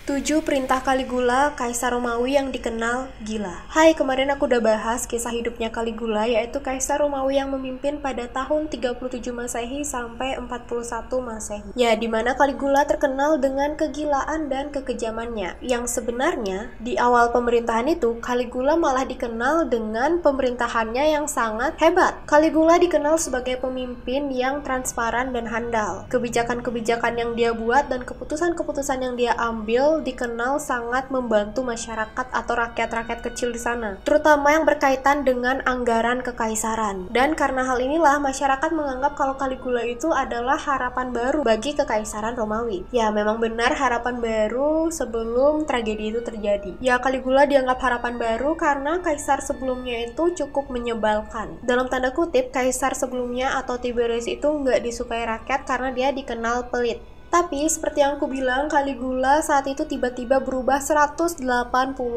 7 perintah Caligula, Kaisar Romawi yang dikenal gila. Hai, kemarin aku udah bahas kisah hidupnya Caligula, yaitu Kaisar Romawi yang memimpin pada tahun 37 Masehi sampai 41 Masehi. Ya, dimana Caligula terkenal dengan kegilaan dan kekejamannya. Yang sebenarnya, di awal pemerintahan itu, Caligula malah dikenal dengan pemerintahannya yang sangat hebat. Caligula dikenal sebagai pemimpin yang transparan dan handal. Kebijakan-kebijakan yang dia buat dan keputusan-keputusan yang dia ambil dikenal sangat membantu masyarakat atau rakyat-rakyat kecil di sana, terutama yang berkaitan dengan anggaran kekaisaran. Dan karena hal inilah masyarakat menganggap kalau Caligula itu adalah harapan baru bagi kekaisaran Romawi. Ya, memang benar harapan baru sebelum tragedi itu terjadi. Ya, Caligula dianggap harapan baru karena kaisar sebelumnya itu cukup menyebalkan. Dalam tanda kutip, kaisar sebelumnya atau Tiberius itu nggak disukai rakyat karena dia dikenal pelit. Tapi seperti yang aku bilang, Caligula saat itu tiba-tiba berubah 180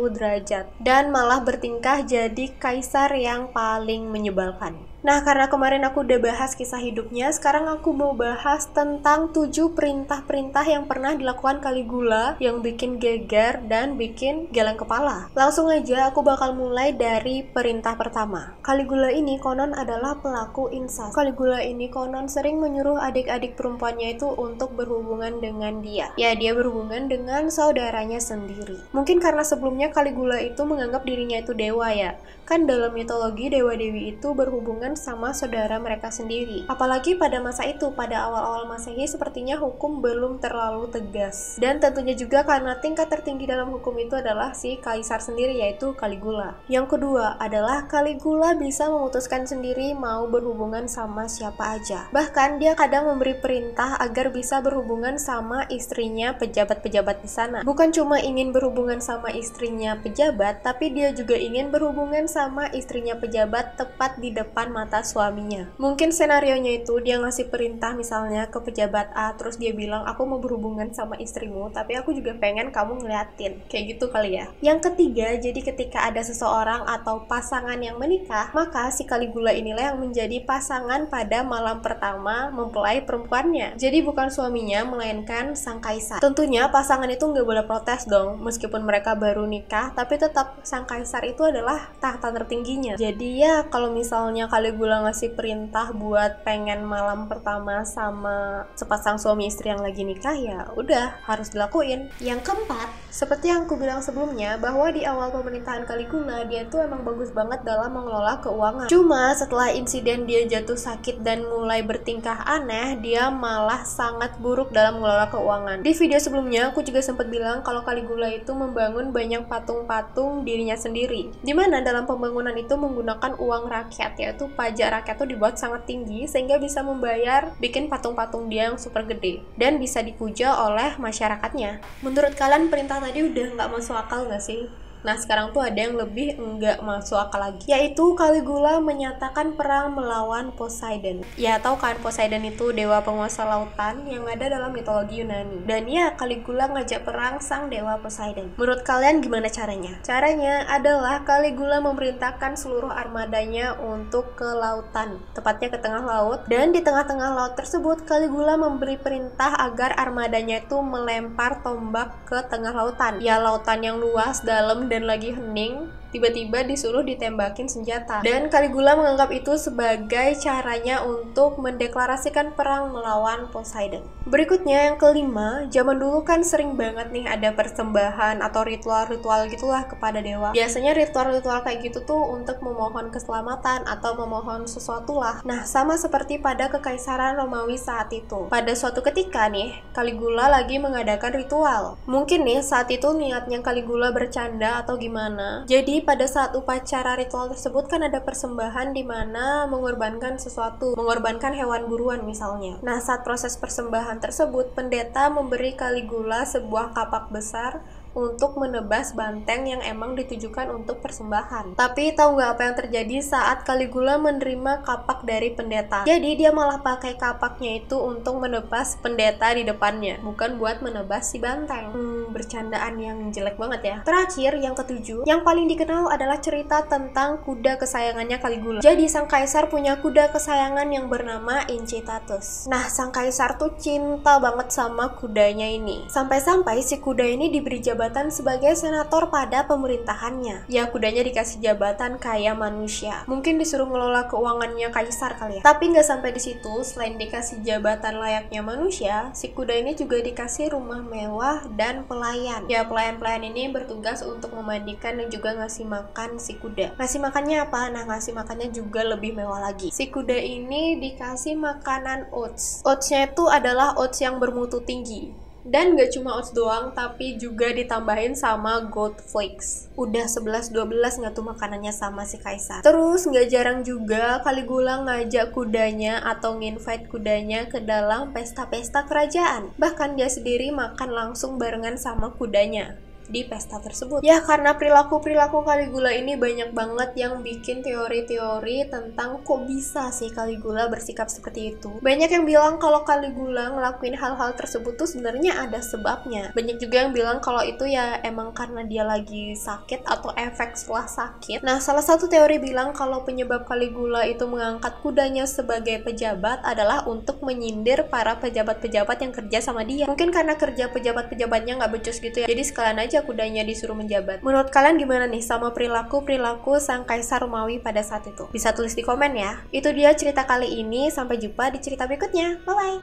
derajat dan malah bertingkah jadi kaisar yang paling menyebalkan. Nah, karena kemarin aku udah bahas kisah hidupnya, sekarang aku mau bahas tentang 7 perintah-perintah yang pernah dilakukan Caligula yang bikin geger dan bikin geleng kepala. Langsung aja aku bakal mulai dari perintah pertama. Caligula ini konon adalah pelaku insest. Caligula ini konon sering menyuruh adik-adik perempuannya itu untuk berhubungan dengan dia. Ya, dia berhubungan dengan saudaranya sendiri. Mungkin karena sebelumnya Caligula itu menganggap dirinya itu dewa ya. Kan dalam mitologi dewa-dewi itu berhubungan sama saudara mereka sendiri. Apalagi pada masa itu, pada awal-awal Masehi, sepertinya hukum belum terlalu tegas. Dan tentunya juga karena tingkat tertinggi dalam hukum itu adalah si kaisar sendiri, yaitu Caligula. Yang kedua adalah Caligula bisa memutuskan sendiri mau berhubungan sama siapa aja. Bahkan dia kadang memberi perintah agar bisa berhubungan sama istrinya pejabat-pejabat di sana. Bukan cuma ingin berhubungan sama istrinya pejabat, tapi dia juga ingin berhubungan sama istrinya pejabat tepat di depan mata suaminya. Mungkin senarionya itu dia ngasih perintah misalnya ke pejabat A, terus dia bilang aku mau berhubungan sama istrimu, tapi aku juga pengen kamu ngeliatin. Kayak gitu kali ya. Yang ketiga, jadi ketika ada seseorang atau pasangan yang menikah, maka si Caligula inilah yang menjadi pasangan pada malam pertama mempelai perempuannya. Jadi bukan suaminya, melainkan sang kaisar. Tentunya pasangan itu nggak boleh protes dong, meskipun mereka baru nikah, tapi tetap sang kaisar itu adalah tahta tertingginya. Jadi ya kalau misalnya Caligula ngasih perintah buat pengen malam pertama sama sepasang suami istri yang lagi nikah, ya udah harus dilakuin. Yang keempat, seperti yang aku bilang sebelumnya, bahwa di awal pemerintahan Caligula dia tuh emang bagus banget dalam mengelola keuangan. Cuma setelah insiden dia jatuh sakit dan mulai bertingkah aneh, dia malah sangat buruk dalam mengelola keuangan. Di video sebelumnya aku juga sempat bilang kalau Caligula itu membangun banyak patung-patung dirinya sendiri, dimana dalam pembangunan itu menggunakan uang rakyat, yaitu pajak rakyat tuh dibuat sangat tinggi sehingga bisa membayar bikin patung-patung dia yang super gede dan bisa dipuja oleh masyarakatnya. Menurut kalian perintah tadi udah nggak masuk akal nggak sih? Nah, sekarang tuh ada yang lebih nggak masuk akal lagi, yaitu Caligula menyatakan perang melawan Poseidon. Ya, tahu kan Poseidon itu dewa penguasa lautan yang ada dalam mitologi Yunani. Dan ya, Caligula ngajak perang sang dewa Poseidon. Menurut kalian gimana caranya? Caranya adalah Caligula memerintahkan seluruh armadanya untuk ke lautan, tepatnya ke tengah laut. Dan di tengah-tengah laut tersebut, Caligula memberi perintah agar armadanya itu melempar tombak ke tengah lautan. Ya, lautan yang luas, dalam, dan lagi hening, tiba-tiba disuruh ditembakin senjata. Dan Caligula menganggap itu sebagai caranya untuk mendeklarasikan perang melawan Poseidon. Berikutnya yang kelima, zaman dulu kan sering banget nih ada persembahan atau ritual-ritual gitulah kepada dewa. Biasanya ritual-ritual kayak gitu tuh untuk memohon keselamatan atau memohon sesuatu lah. Nah, sama seperti pada kekaisaran Romawi saat itu. Pada suatu ketika nih, Caligula lagi mengadakan ritual. Mungkin nih saat itu niatnya Caligula bercanda atau gimana. Jadi pada saat upacara ritual tersebut kan ada persembahan di mana mengorbankan sesuatu, mengorbankan hewan buruan misalnya. Nah, saat proses persembahan tersebut, pendeta memberi Caligula sebuah kapak besar untuk menebas banteng yang emang ditujukan untuk persembahan. Tapi tahu nggak apa yang terjadi saat Caligula menerima kapak dari pendeta? Jadi dia malah pakai kapaknya itu untuk menebas pendeta di depannya, bukan buat menebas si banteng. bercandaan yang jelek banget ya. Terakhir, yang ketujuh, yang paling dikenal adalah cerita tentang kuda kesayangannya Caligula. Jadi sang kaisar punya kuda kesayangan yang bernama Incitatus. Nah, sang kaisar tuh cinta banget sama kudanya ini. Sampai-sampai si kuda ini diberi jabatan sebagai senator pada pemerintahannya. Ya, kudanya dikasih jabatan kayak manusia. Mungkin disuruh ngelola keuangannya kaisar kali ya. Tapi nggak sampai di situ, selain dikasih jabatan layaknya manusia, si kuda ini juga dikasih rumah mewah dan pelayan. Ya, pelayan-pelayan ini bertugas untuk memandikan dan juga ngasih makan si kuda. Ngasih makannya apa? Nah, ngasih makannya juga lebih mewah lagi. Si kuda ini dikasih makanan oats. Oatsnya itu adalah oats yang bermutu tinggi. Dan gak cuma oats doang, tapi juga ditambahin sama gold flakes. Udah 11-12 nggak tuh makanannya sama si kaisar. Terus gak jarang juga Caligula ngajak kudanya atau nginvite kudanya ke dalam pesta-pesta kerajaan. Bahkan dia sendiri makan langsung barengan sama kudanya di pesta tersebut. Ya, karena perilaku-perilaku Caligula ini banyak banget yang bikin teori-teori tentang kok bisa sih Caligula bersikap seperti itu. Banyak yang bilang kalau Caligula ngelakuin hal-hal tersebut tuh sebenarnya ada sebabnya. Banyak juga yang bilang kalau itu ya emang karena dia lagi sakit atau efek setelah sakit. Nah, salah satu teori bilang kalau penyebab Caligula itu mengangkat kudanya sebagai pejabat adalah untuk menyindir para pejabat-pejabat yang kerja sama dia. Mungkin karena kerja pejabat-pejabatnya nggak becus gitu ya. Jadi sekalian aja kudanya disuruh menjabat. Menurut kalian gimana nih sama perilaku-perilaku sang kaisar Romawi pada saat itu? Bisa tulis di komen ya. Itu dia cerita kali ini, sampai jumpa di cerita berikutnya. Bye-bye!